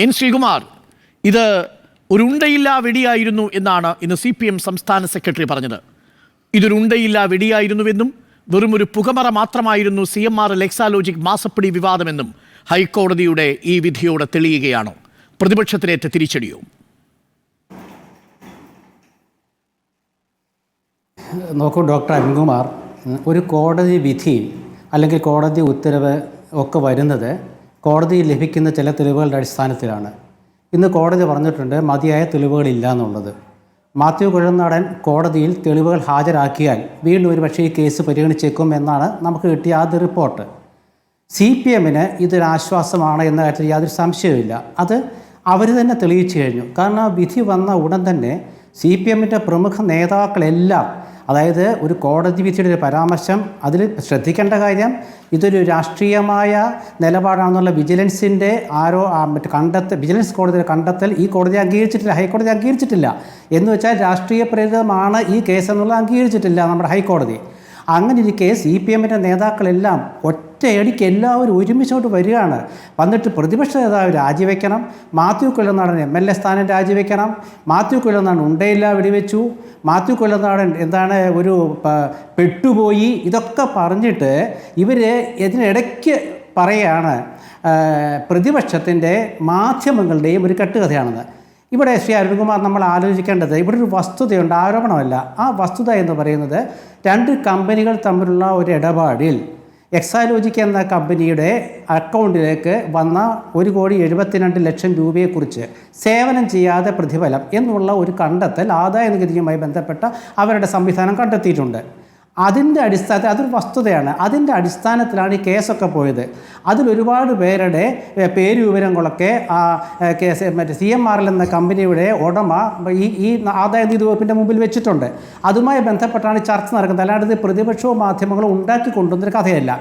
N Sreekumar, ഇത് ഒരു ഉണ്ടയില്ലാ വെടിയായിരുന്നു എന്നാണ് ഇന്ന് CPM സംസ്ഥാന സെക്രട്ടറി പറഞ്ഞത്. ഇതൊരു ഉണ്ടയില്ലാ വെടിയായിരുന്നുവെന്നും വെറും ഒരു പുകമറ മാത്രമായിരുന്നു CMRL എക്സാലോജിക് മാസപ്പടി വിവാദമെന്നും ഹൈക്കോടതിയുടെ ഈ വിധിയോടെ തെളിയുകയാണോ? പ്രതിപക്ഷത്തിനേറ്റ തിരിച്ചടിയോ? നോക്കൂ ഡോക്ടർ അരുൺകുമാർ, ഒരു കോടതി വിധി അല്ലെങ്കിൽ കോടതി ഉത്തരവ് ഒക്കെ വരുന്നത് കോടതിയിൽ ലഭിക്കുന്ന ചില തെളിവുകളുടെ അടിസ്ഥാനത്തിലാണ്. ഇന്ന് കോടതി പറഞ്ഞിട്ടുണ്ട് മതിയായ തെളിവുകളില്ല എന്നുള്ളത്. മാത്യു കുഴൽനാടൻ കോടതിയിൽ തെളിവുകൾ ഹാജരാക്കിയാൽ വീണ്ടും ഒരു പക്ഷേ ഈ കേസ് പരിഗണിച്ചേക്കും എന്നാണ് നമുക്ക് കിട്ടിയ ആദ്യ റിപ്പോർട്ട്. CPMന് ഇതൊരാശ്വാസമാണ് എന്ന കാര്യത്തിൽ യാതൊരു സംശയവുമില്ല. അത് അവർ തന്നെ തെളിയിച്ചു കഴിഞ്ഞു. കാരണം ആ വിധി വന്ന ഉടൻ തന്നെ CPMൻ്റെ പ്രമുഖ നേതാക്കളെല്ലാം, അതായത് ഒരു കോടതി വിധിയുടെ ഒരു പരാമർശം, അതിൽ ശ്രദ്ധിക്കേണ്ട കാര്യം ഇതൊരു രാഷ്ട്രീയമായ നിലപാടാണെന്നുള്ള വിജിലൻസിൻ്റെ വിജിലൻസ് കോടതിയുടെ കണ്ടെത്തൽ ഈ കോടതി അംഗീകരിച്ചിട്ടില്ല, ഹൈക്കോടതി അംഗീകരിച്ചിട്ടില്ല. എന്ന് വെച്ചാൽ രാഷ്ട്രീയ പ്രേരിതമാണ് ഈ കേസ് എന്നുള്ളത് അംഗീകരിച്ചിട്ടില്ല നമ്മുടെ ഹൈക്കോടതി. അങ്ങനെ ഇരിക്കെ CPMൻ്റെ നേതാക്കളെല്ലാം ഒറ്റയടിക്ക് എല്ലാവരും ഒരുമിച്ചോട്ട് വരികയാണ്. വന്നിട്ട് പ്രതിപക്ഷ നേതാവ് രാജിവെക്കണം, മാത്യു കുഴൽനാടൻ MLA സ്ഥാനം രാജിവെക്കണം, മാത്യു കുഴൽനാടൻ ഉണ്ടയില്ല വെടിവെച്ചു, മാത്യു കുഴൽനാടൻ ഒരു പെട്ടുപോയി, ഇതൊക്കെ പറഞ്ഞിട്ട് ഇവർ ഇതിനിടയ്ക്ക് പറയുകയാണ് പ്രതിപക്ഷത്തിൻ്റെ മാധ്യമങ്ങളുടെയും ഒരു കെട്ടുകഥയാണെന്ന്. ഇവിടെ ശ്രീ അരുൺകുമാർ, നമ്മൾ ആലോചിക്കേണ്ടത് ഇവിടെ ഒരു വസ്തുതയുണ്ട്, ആരോപണമല്ല. ആ വസ്തുത എന്ന് പറയുന്നത് രണ്ട് കമ്പനികൾ തമ്മിലുള്ള ഒരു ഇടപാടിൽ എക്സാലോജിക് എന്ന കമ്പനിയുടെ അക്കൗണ്ടിലേക്ക് വന്ന 1,72,00,000 രൂപയെക്കുറിച്ച് സേവനം ചെയ്യാതെ പ്രതിഫലം എന്നുള്ള ഒരു കണ്ടെത്തൽ ആദായ നികുതിയുമായി ബന്ധപ്പെട്ട അവരുടെ സംവിധാനം കണ്ടെത്തിയിട്ടുണ്ട്. അതിൻ്റെ അടിസ്ഥാനത്തിൽ അതൊരു വസ്തുതയാണ്. അതിൻ്റെ അടിസ്ഥാനത്തിലാണ് ഈ കേസൊക്കെ പോയത്. അതിലൊരുപാട് പേരുടെ പേര് വിവരങ്ങളൊക്കെ CMRL എന്ന കമ്പനിയുടെ ഉടമ ഈ ആദായ നികുതി വകുപ്പിൻ്റെ മുമ്പിൽ വെച്ചിട്ടുണ്ട്. അതുമായി ബന്ധപ്പെട്ടാണ് ചർച്ച നടക്കുന്നത്. അല്ലാണ്ട് ഇത് പ്രതിപക്ഷവും മാധ്യമങ്ങളും ഉണ്ടാക്കി കൊണ്ടുവന്നൊരു കഥയല്ല.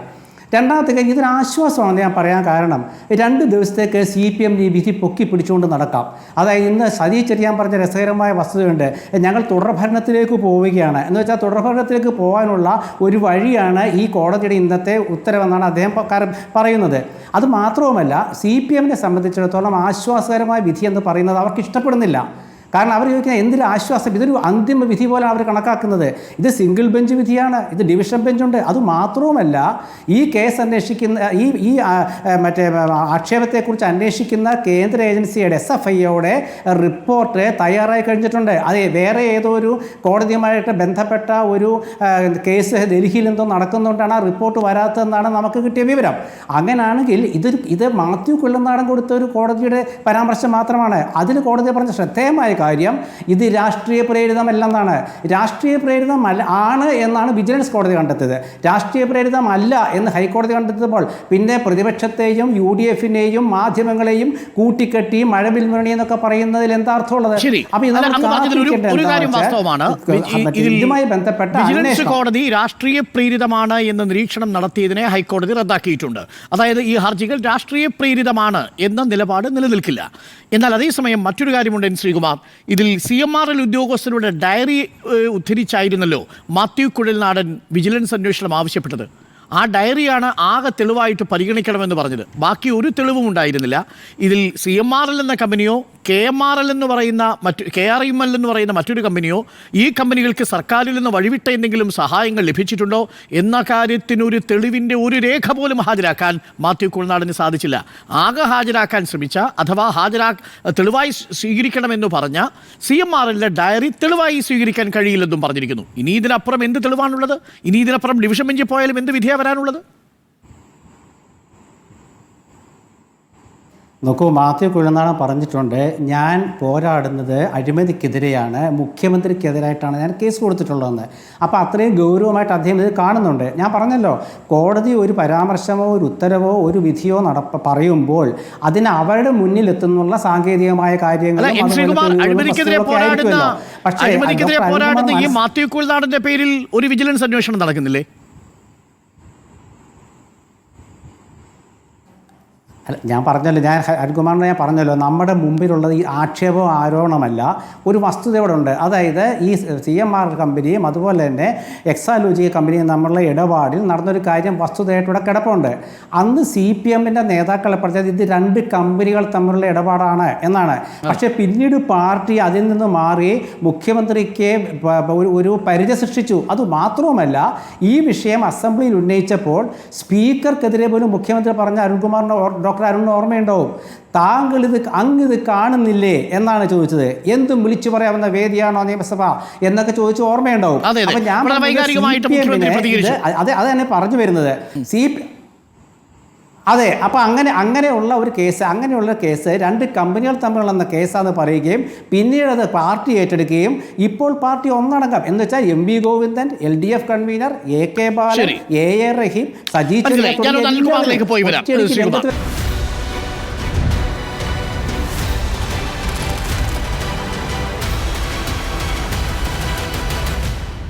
രണ്ടാമത്തെ കാര്യം, ഇതൊരു ആശ്വാസമാണെന്ന് ഞാൻ പറയാൻ കാരണം 2 ദിവസത്തേക്ക് CPM ഈ വിധി പൊക്കി പിടിച്ചുകൊണ്ട് നടക്കാം. അതായത് ഇന്ന് സതീഷ് ചെറിയാൻ പറഞ്ഞ രസകരമായ വസ്തുതയുണ്ട്, ഞങ്ങൾ തുടർഭരണത്തിലേക്ക് പോവുകയാണ് എന്ന് വെച്ചാൽ തുടർഭരണത്തിലേക്ക് പോകാനുള്ള ഒരു വഴിയാണ് ഈ കോടതിയുടെ ഇന്നത്തെ ഉത്തരവെന്നാണ് അദ്ദേഹം പറയുന്നത്. അത് മാത്രവുമല്ല, CPMനെ സംബന്ധിച്ചിടത്തോളം ആശ്വാസകരമായ വിധി എന്ന് പറയുന്നത് അവർക്ക് ഇഷ്ടപ്പെടുന്നില്ല. കാരണം അവർ ചോദിക്കുന്നത് എന്തിനും ആശ്വാസം, ഇതൊരു അന്തിമ വിധി പോലെ അവർ കണക്കാക്കുന്നത്. ഇത് സിംഗിൾ ബെഞ്ച് വിധിയാണ്, ഇത് ഡിവിഷൻ ബെഞ്ചുണ്ട്. അതുമാത്രവുമല്ല, ഈ കേസ് അന്വേഷിക്കുന്ന ഈ ആക്ഷേപത്തെക്കുറിച്ച് അന്വേഷിക്കുന്ന കേന്ദ്ര ഏജൻസിയുടെ SFIയുടെ റിപ്പോർട്ട് തയ്യാറായി കഴിഞ്ഞിട്ടുണ്ട്. അത് വേറെ ഏതോ ഒരു കോടതിയുമായിട്ട് ബന്ധപ്പെട്ട ഒരു കേസ് ഡൽഹിയിൽ എന്തോ നടക്കുന്നുകൊണ്ടാണ് ആ റിപ്പോർട്ട് വരാത്തതെന്നാണ് നമുക്ക് കിട്ടിയ വിവരം. അങ്ങനെയാണെങ്കിൽ ഇത് മാത്യു കുഴൽനാടൻ കൊടുത്ത ഒരു കോടതിയുടെ പരാമർശം മാത്രമാണ്. അതിൽ കോടതി പറഞ്ഞ ശ്രദ്ധേയമായ കാര്യം ഇത് രാഷ്ട്രീയ പ്രേരിതമല്ലെന്നാണ്. രാഷ്ട്രീയ പ്രേരിതമല്ല ആണ് എന്നാണ് വിജിലൻസ് കോടതി കണ്ടെത്തിയത്. രാഷ്ട്രീയ പ്രേരിതമല്ല എന്ന് ഹൈക്കോടതി കണ്ടെത്തിയപ്പോൾ പിന്നെ പ്രതിപക്ഷത്തെയും UDFനെയും മാധ്യമങ്ങളെയും കൂട്ടിക്കെട്ടി മഴവിൽ മുന്നണി എന്നൊക്കെ പറയുന്നതിൽ എന്താ അർത്ഥമുള്ളത്? ഇതുമായി ബന്ധപ്പെട്ട കോടതി രാഷ്ട്രീയ പ്രേരിതമാണ് എന്ന് നിരീക്ഷണം നടത്തിയതിനെ ഹൈക്കോടതി റദ്ദാക്കിയിട്ടുണ്ട്. അതായത് ഈ ഹർജികൾ രാഷ്ട്രീയ പ്രേരിതമാണ് എന്ന നിലപാട് നിലനിൽക്കില്ല. എന്നാൽ അതേസമയം മറ്റൊരു കാര്യമുണ്ട് എൻ ശ്രീകുമാർ, ഇതിൽ CMRL ഉദ്യോഗസ്ഥരുടെ ഡയറി ഉദ്ധരിച്ചായിരുന്നല്ലോ മാത്യു കുഴൽനാടൻ വിജിലൻസ് അന്വേഷണം ആവശ്യപ്പെട്ടത്. ആ ഡയറിയാണ് ആകെ തെളിവായിട്ട് പരിഗണിക്കണമെന്ന് പറഞ്ഞത്. ബാക്കി ഒരു തെളിവും ഉണ്ടായിരുന്നില്ല. ഇതിൽ CMRL എന്ന കമ്പനിയോ KMRL എന്ന് പറയുന്ന KRML എന്ന് പറയുന്ന മറ്റൊരു കമ്പനിയോ ഈ കമ്പനികൾക്ക് സർക്കാരിൽ നിന്ന് വഴിവിട്ട എന്തെങ്കിലും സഹായങ്ങൾ ലഭിച്ചിട്ടുണ്ടോ എന്ന കാര്യത്തിനൊരു തെളിവിൻ്റെ ഒരു രേഖ പോലും ഹാജരാക്കാൻ മാത്യു കുഴൽനാടന് സാധിച്ചില്ല. ആകെ ഹാജരാക്കാൻ ശ്രമിച്ച അഥവാ തെളിവായി സ്വീകരിക്കണമെന്ന് പറഞ്ഞ CMRLന്റെ ഡയറി തെളിവായി സ്വീകരിക്കാൻ കഴിയില്ലെന്നും പറഞ്ഞിരിക്കുന്നു. ഇനി ഇതിനപ്പുറം എന്ത് തെളിവാണുള്ളത്? ഇനി ഇതിനപ്പുറം ഡിവിഷൻ ബെഞ്ചിൽ പോയാലും എന്ത് വിധിയാണ് വരാനുള്ളത്? നോക്കൂ, മാത്യു കുഴൽനാടൻ പറഞ്ഞിട്ടുണ്ട്, ഞാൻ പോരാടുന്നത് അഴിമതിക്കെതിരെയാണ്, മുഖ്യമന്ത്രിക്കെതിരായിട്ടാണ് ഞാൻ കേസ് കൊടുത്തിട്ടുള്ളതെന്ന്. അപ്പോൾ അത്രയും ഗൗരവമായിട്ട് അദ്ദേഹം ഇത് കാണുന്നുണ്ട്. ഞാൻ പറഞ്ഞല്ലോ, കോടതി ഒരു പരാമർശമോ ഒരു ഉത്തരവോ ഒരു വിധിയോ പറയുമ്പോൾ അതിന് അവരുടെ മുന്നിലെത്തുന്നുള്ള സാങ്കേതികമായ കാര്യങ്ങൾ ഈ മാത്യു കുഴൽനാടന്റെ പേരിൽ ഒരു വിജിലൻസ് അന്വേഷണം നടക്കുന്നില്ലേ? അല്ല, ഞാൻ പറഞ്ഞല്ലോ, അരുൺകുമാറിനെ ഞാൻ പറഞ്ഞല്ലോ, നമ്മുടെ മുമ്പിലുള്ളത് ഈ ആക്ഷേപവും ആരോപണമല്ല, ഒരു വസ്തുത ഇവിടെ ഉണ്ട്. അതായത് ഈ CMR കമ്പനിയും അതുപോലെ തന്നെ എക്സാലോജി കമ്പനിയും തമ്മിലുള്ള ഇടപാടിൽ നടന്നൊരു കാര്യം വസ്തുതയായിട്ട് ഇവിടെ കിടപ്പുണ്ട്. അന്ന് CPM-ൻ്റെ നേതാക്കളെ പറഞ്ഞത് ഇത് 2 കമ്പനികൾ തമ്മിലുള്ള ഇടപാടാണ് എന്നാണ്. പക്ഷേ പിന്നീട് പാർട്ടി അതിൽ നിന്ന് മാറി മുഖ്യമന്ത്രിക്ക് ഒരു പരിധി സൃഷ്ടിച്ചു. അതുമാത്രവുമല്ല, ഈ വിഷയം അസംബ്ലിയിൽ ഉന്നയിച്ചപ്പോൾ സ്പീക്കർക്കെതിരെ പോലും മുഖ്യമന്ത്രി പറഞ്ഞ അരുൺകുമാറിന് ഡോക്ടർ അരുണിന് ഓർമ്മയുണ്ടാവും, താങ്കൾ ഇത് കാണുന്നില്ലേ എന്നാണ് ചോദിച്ചത്. എന്തും വിളിച്ചു പറയാവുന്ന വേദിയാണോ നിയമസഭ എന്നൊക്കെ ചോദിച്ച് ഓർമ്മയുണ്ടാവും. അപ്പൊ ഞാൻ അത് തന്നെ പറഞ്ഞു വരുന്നത് അതെ. അപ്പോൾ അങ്ങനെയുള്ള ഒരു കേസ് 2 കമ്പനികൾ തമ്മിലുള്ള കേസാണെന്ന് പറയുകയും പിന്നീട് അത് പാർട്ടി ഏറ്റെടുക്കുകയും ഇപ്പോൾ പാർട്ടി ഒന്നടങ്കം എന്ന് വെച്ചാൽ MV Govindan, LDF convener AK Balan, AA Rahim, Saji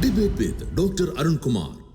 Debate with Dr. Arun Kumar.